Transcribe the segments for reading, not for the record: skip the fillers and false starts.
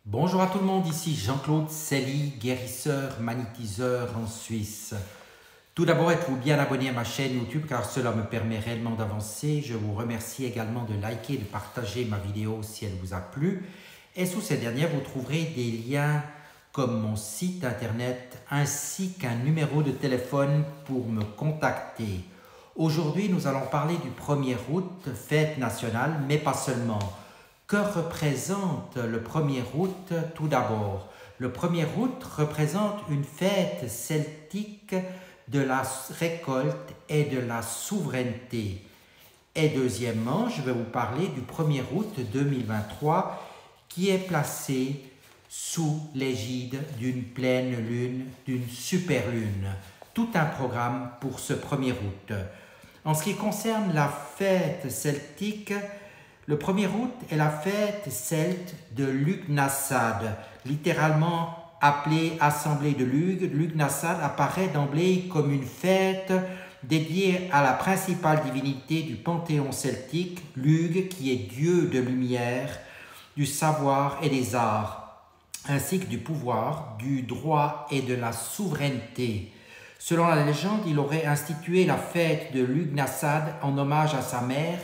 Bonjour à tout le monde, ici Jean-Claude Selly, guérisseur, magnétiseur en Suisse. Tout d'abord, êtes-vous bien abonné à ma chaîne YouTube car cela me permet réellement d'avancer. Je vous remercie également de liker et de partager ma vidéo si elle vous a plu. Et sous cette dernière, vous trouverez des liens comme mon site internet ainsi qu'un numéro de téléphone pour me contacter. Aujourd'hui, nous allons parler du 1er août, fête nationale, mais pas seulement. Que représente le 1er août tout d'abord? Le 1er août représente une fête celtique de la récolte et de la souveraineté. Et deuxièmement, je vais vous parler du 1er août 2023 qui est placé sous l'égide d'une pleine lune, d'une super lune. Tout un programme pour ce 1er août. En ce qui concerne la fête celtique, le 1er août est la fête celte de Lughnasadh, littéralement appelée Assemblée de Lugh. Lughnasadh apparaît d'emblée comme une fête dédiée à la principale divinité du panthéon celtique, Lugh, qui est dieu de lumière, du savoir et des arts, ainsi que du pouvoir, du droit et de la souveraineté. Selon la légende, il aurait institué la fête de Lughnasadh en hommage à sa mère,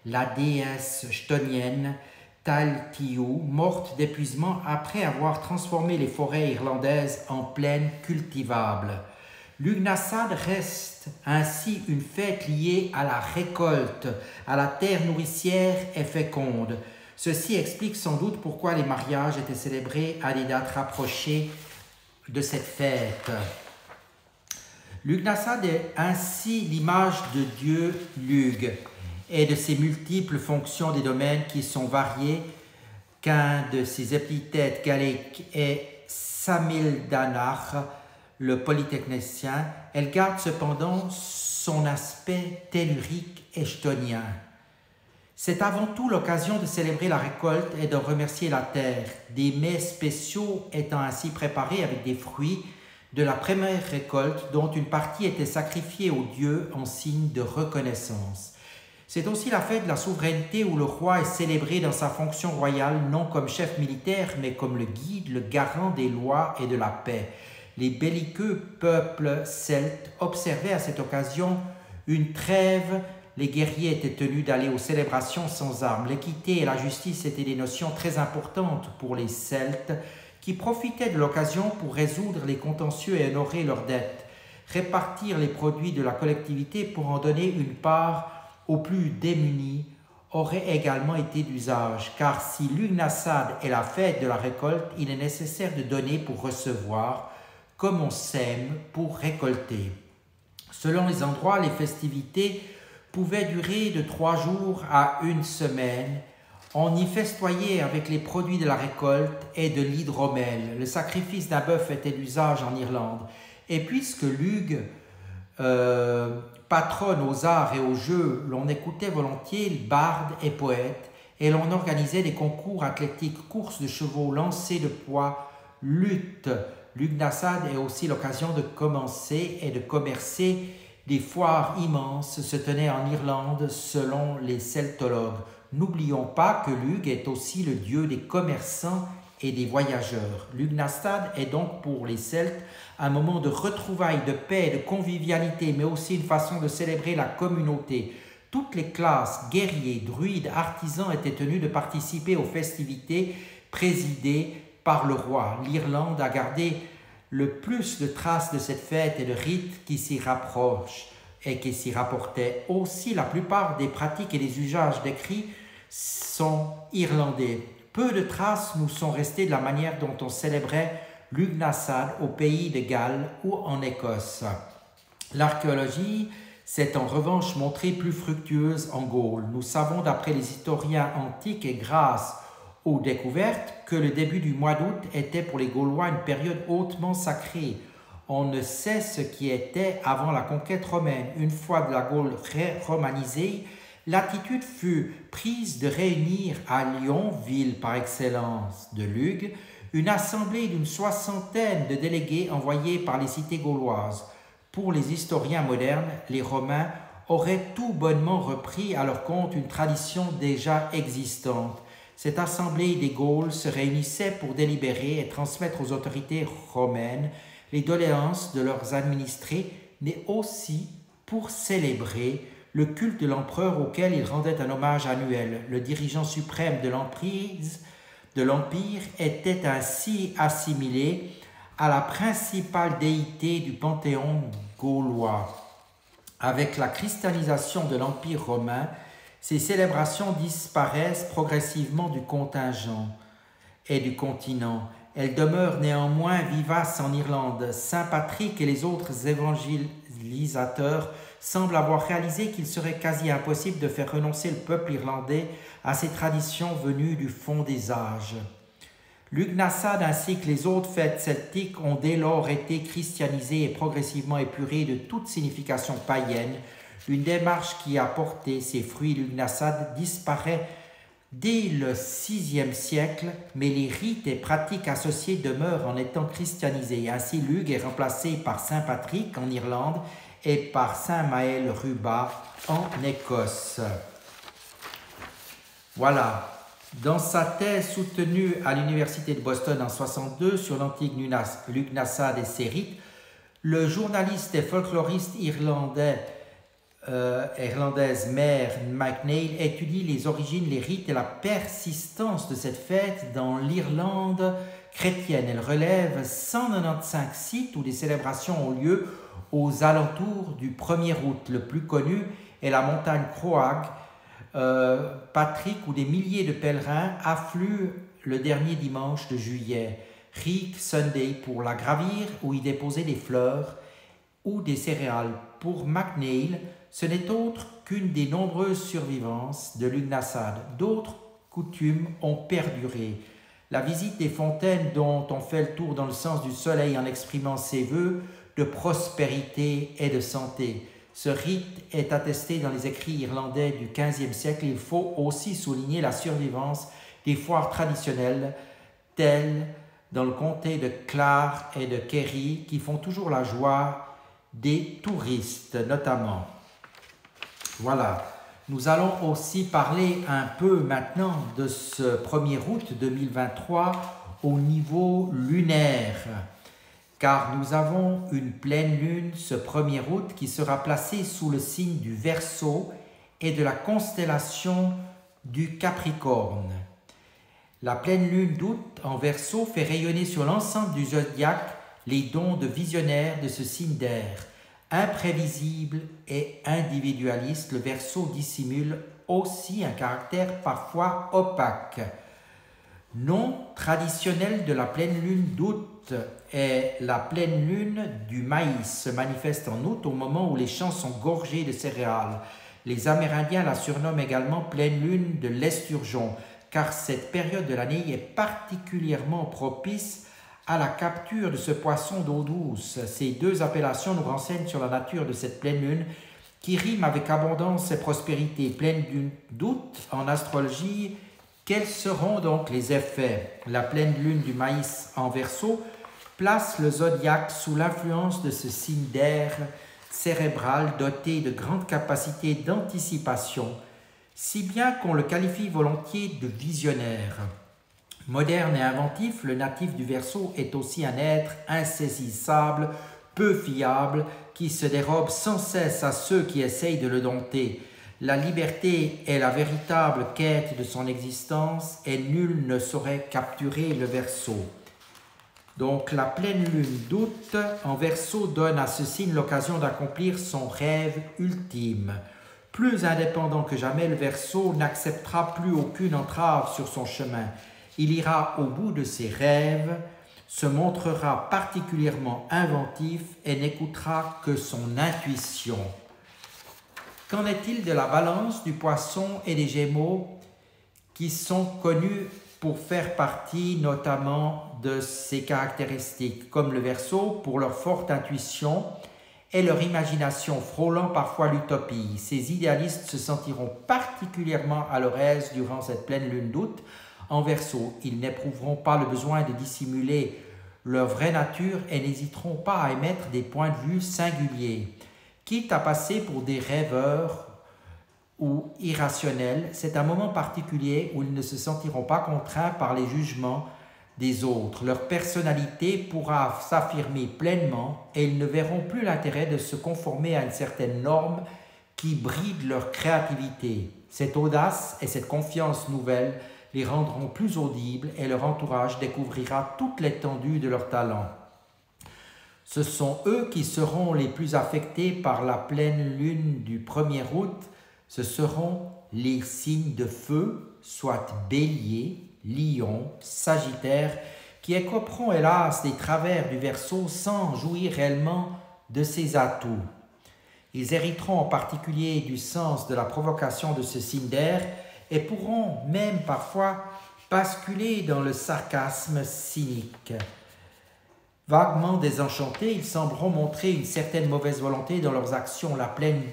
la déesse chtonienne Talthiu, morte d'épuisement après avoir transformé les forêts irlandaises en plaines cultivables. Lughnasadh reste ainsi une fête liée à la récolte, à la terre nourricière et féconde. Ceci explique sans doute pourquoi les mariages étaient célébrés à des dates rapprochées de cette fête. Lughnasadh est ainsi l'image de Dieu Lugh et de ses multiples fonctions des domaines qui sont variés, qu'un de ses épithètes gaéliques est Samildanach, le polytechnicien. Elle garde cependant son aspect tellurique et chtonien. C'est avant tout l'occasion de célébrer la récolte et de remercier la terre, des mets spéciaux étant ainsi préparés avec des fruits de la première récolte dont une partie était sacrifiée aux dieux en signe de reconnaissance. C'est aussi la fête de la souveraineté où le roi est célébré dans sa fonction royale, non comme chef militaire, mais comme le guide, le garant des lois et de la paix. Les belliqueux peuples celtes observaient à cette occasion une trêve. Les guerriers étaient tenus d'aller aux célébrations sans armes. L'équité et la justice étaient des notions très importantes pour les Celtes qui profitaient de l'occasion pour résoudre les contentieux et honorer leurs dettes, répartir les produits de la collectivité pour en donner une part aux plus démunis aurait également été d'usage, car si Lughnasadh est la fête de la récolte, il est nécessaire de donner pour recevoir, comme on sème pour récolter. Selon les endroits, les festivités pouvaient durer de 3 jours à 1 semaine. On y festoyait avec les produits de la récolte et de l'hydromel. Le sacrifice d'un bœuf était d'usage en Irlande. Et puisque Lugh patronne aux arts et aux jeux, l'on écoutait volontiers bardes et poètes, et l'on organisait des concours athlétiques, courses de chevaux, lancers de poids, luttes. Lughnasadh est aussi l'occasion de commencer et de commercer. Des foires immenses se tenaient en Irlande selon les celtologues. N'oublions pas que Lugh est aussi le dieu des commerçants et des voyageurs. Lughnasadh est donc pour les Celtes un moment de retrouvailles, de paix, de convivialité, mais aussi une façon de célébrer la communauté. Toutes les classes, guerriers, druides, artisans étaient tenus de participer aux festivités présidées par le roi. L'Irlande a gardé le plus de traces de cette fête et de rites qui s'y rapprochent et qui s'y rapportaient. Aussi, la plupart des pratiques et des usages décrits sont irlandais. Peu de traces nous sont restées de la manière dont on célébrait Lughnasadh au pays de Galles ou en Écosse. L'archéologie s'est en revanche montrée plus fructueuse en Gaule. Nous savons d'après les historiens antiques et grâce aux découvertes que le début du mois d'août était pour les Gaulois une période hautement sacrée. On ne sait ce qui était avant la conquête romaine. Une fois de la Gaule romanisée, l'attitude fut prise de réunir à Lyon, ville par excellence de Lugh, une assemblée d'une 60aine de délégués envoyés par les cités gauloises. Pour les historiens modernes, les Romains auraient tout bonnement repris à leur compte une tradition déjà existante. Cette assemblée des Gaules se réunissait pour délibérer et transmettre aux autorités romaines les doléances de leurs administrés, mais aussi pour célébrer le culte de l'empereur auquel ils rendaient un hommage annuel. Le dirigeant suprême de l'Empire était ainsi assimilé à la principale déité du panthéon gaulois. Avec la christianisation de l'Empire romain, ces célébrations disparaissent progressivement du contingent et du continent. Elles demeurent néanmoins vivaces en Irlande. Saint Patrick et les autres évangélisateurs semblent avoir réalisé qu'il serait quasi impossible de faire renoncer le peuple irlandais à ces traditions venues du fond des âges. Lughnasadh ainsi que les autres fêtes celtiques ont dès lors été christianisées et progressivement épurées de toute signification païenne, une démarche qui a porté ses fruits. Lughnasadh disparaît dès le VIe siècle, mais les rites et pratiques associés demeurent en étant christianisés. Ainsi, Lugh est remplacé par Saint Patrick en Irlande et par Saint Maël Ruba en Écosse. Voilà. Dans sa thèse soutenue à l'Université de Boston en 1962 sur l'antique Lughnasadh et ses rites, le journaliste et folkloriste irlandaise Mary McNeil étudie les origines, les rites et la persistance de cette fête dans l'Irlande chrétienne. Elle relève 195 sites où des célébrations ont lieu aux alentours du 1er août. Le plus connu est la montagne Croagh, Patrick, où des milliers de pèlerins affluent le dernier dimanche de juillet. Reek Sunday pour la gravir, où y déposer des fleurs ou des céréales. Pour McNeil, ce n'est autre qu'une des nombreuses survivances de Lughnasadh. D'autres coutumes ont perduré. La visite des fontaines dont on fait le tour dans le sens du soleil en exprimant ses vœux de prospérité et de santé. Ce rite est attesté dans les écrits irlandais du XVe siècle. Il faut aussi souligner la survivance des foires traditionnelles, telles dans le comté de Clare et de Kerry, qui font toujours la joie des touristes notamment. Voilà, nous allons aussi parler un peu maintenant de ce 1er août 2023 au niveau lunaire. Car nous avons une pleine lune ce 1er août qui sera placée sous le signe du Verseau et de la constellation du Capricorne. La pleine lune d'août en Verseau fait rayonner sur l'ensemble du zodiaque les dons de visionnaire de ce signe d'air. Imprévisible et individualiste, le Verseau dissimule aussi un caractère parfois opaque. Nom traditionnel de la pleine lune d'août est la pleine lune du maïs, se manifeste en août au moment où les champs sont gorgés de céréales. Les Amérindiens la surnomment également pleine lune de l'esturgeon, car cette période de l'année est particulièrement propice à la capture de ce poisson d'eau douce. Ces deux appellations nous renseignent sur la nature de cette pleine lune qui rime avec abondance et prospérité. Pleine lune d'août en astrologie. Quels seront donc les effets? La pleine lune du maïs en Verseau place le zodiaque sous l'influence de ce signe d'air cérébral doté de grandes capacités d'anticipation, si bien qu'on le qualifie volontiers de visionnaire. Moderne et inventif, le natif du Verseau est aussi un être insaisissable, peu fiable, qui se dérobe sans cesse à ceux qui essayent de le dompter. La liberté est la véritable quête de son existence et nul ne saurait capturer le Verseau. Donc la pleine lune d'août en Verseau donne à ce signe l'occasion d'accomplir son rêve ultime. Plus indépendant que jamais, le Verseau n'acceptera plus aucune entrave sur son chemin. Il ira au bout de ses rêves, se montrera particulièrement inventif et n'écoutera que son intuition. Qu'en est-il de la Balance, du Poisson et des Gémeaux qui sont connus pour faire partie notamment de ces caractéristiques, comme le Verseau pour leur forte intuition et leur imagination frôlant parfois l'utopie. Ces idéalistes se sentiront particulièrement à leur aise durant cette pleine lune d'août. En Verseau, ils n'éprouveront pas le besoin de dissimuler leur vraie nature et n'hésiteront pas à émettre des points de vue singuliers. Quitte à passer pour des rêveurs ou irrationnels, c'est un moment particulier où ils ne se sentiront pas contraints par les jugements des autres. Leur personnalité pourra s'affirmer pleinement et ils ne verront plus l'intérêt de se conformer à une certaine norme qui bride leur créativité. Cette audace et cette confiance nouvelle les rendront plus audibles et leur entourage découvrira toute l'étendue de leur talent. Ce sont eux qui seront les plus affectés par la pleine lune du 1er août. Ce seront les signes de feu, soit Bélier, Lion, Sagittaire, qui écoperont hélas des travers du Verseau sans jouir réellement de ses atouts. Ils hériteront en particulier du sens de la provocation de ce signe d'air et pourront même parfois basculer dans le sarcasme cynique. Vaguement désenchantés, ils sembleront montrer une certaine mauvaise volonté dans leurs actions. La pleine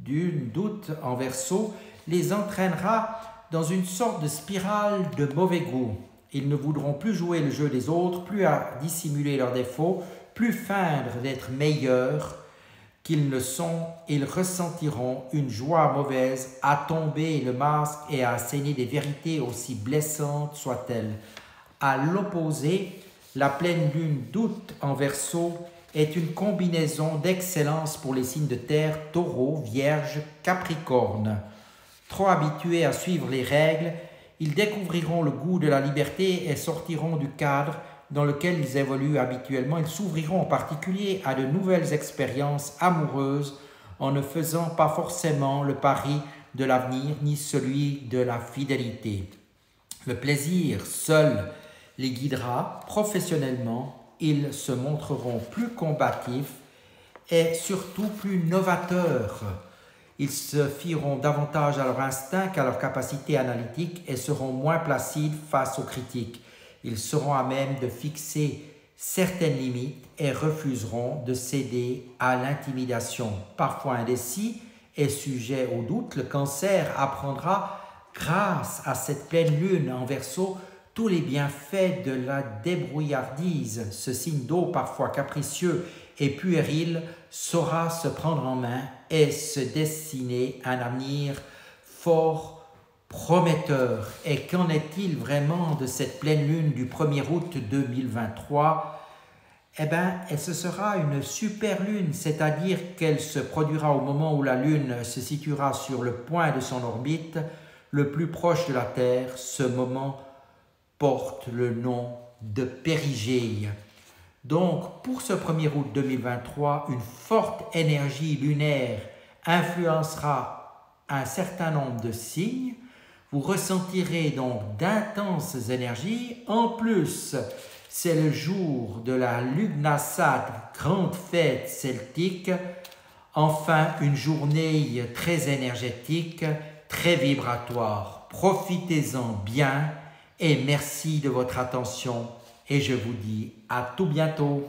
lune d'août en Verseau les entraînera dans une sorte de spirale de mauvais goût. Ils ne voudront plus jouer le jeu des autres, plus à dissimuler leurs défauts, plus feindre d'être meilleurs qu'ils ne sont. Ils ressentiront une joie mauvaise à tomber le masque et à asséner des vérités aussi blessantes soient-elles. À l'opposé, la pleine lune d'août en Verseau est une combinaison d'excellence pour les signes de terre, Taureau, Vierge, Capricorne. Trop habitués à suivre les règles, ils découvriront le goût de la liberté et sortiront du cadre dans lequel ils évoluent habituellement. Ils s'ouvriront en particulier à de nouvelles expériences amoureuses en ne faisant pas forcément le pari de l'avenir ni celui de la fidélité. Le plaisir seul les guidera. Professionnellement, ils se montreront plus combatifs et surtout plus novateurs. Ils se fieront davantage à leur instinct qu'à leur capacité analytique et seront moins placides face aux critiques. Ils seront à même de fixer certaines limites et refuseront de céder à l'intimidation. Parfois indécis et sujet au doute, le Cancer apprendra, grâce à cette pleine lune en Verseau, tous les bienfaits de la débrouillardise. Ce signe d'eau, parfois capricieux et puéril, saura se prendre en main et se dessiner un avenir fort prometteur. Et qu'en est-il vraiment de cette pleine lune du 1er août 2023 ? Eh bien, ce sera une super lune, c'est-à-dire qu'elle se produira au moment où la lune se situera sur le point de son orbite, le plus proche de la Terre. Ce moment porte le nom de périgée. Donc, pour ce 1er août 2023, une forte énergie lunaire influencera un certain nombre de signes. Vous ressentirez donc d'intenses énergies. En plus, c'est le jour de la Lugnasad, grande fête celtique. Enfin, une journée très énergétique, très vibratoire. Profitez-en bien et merci de votre attention. Et je vous dis à tout bientôt.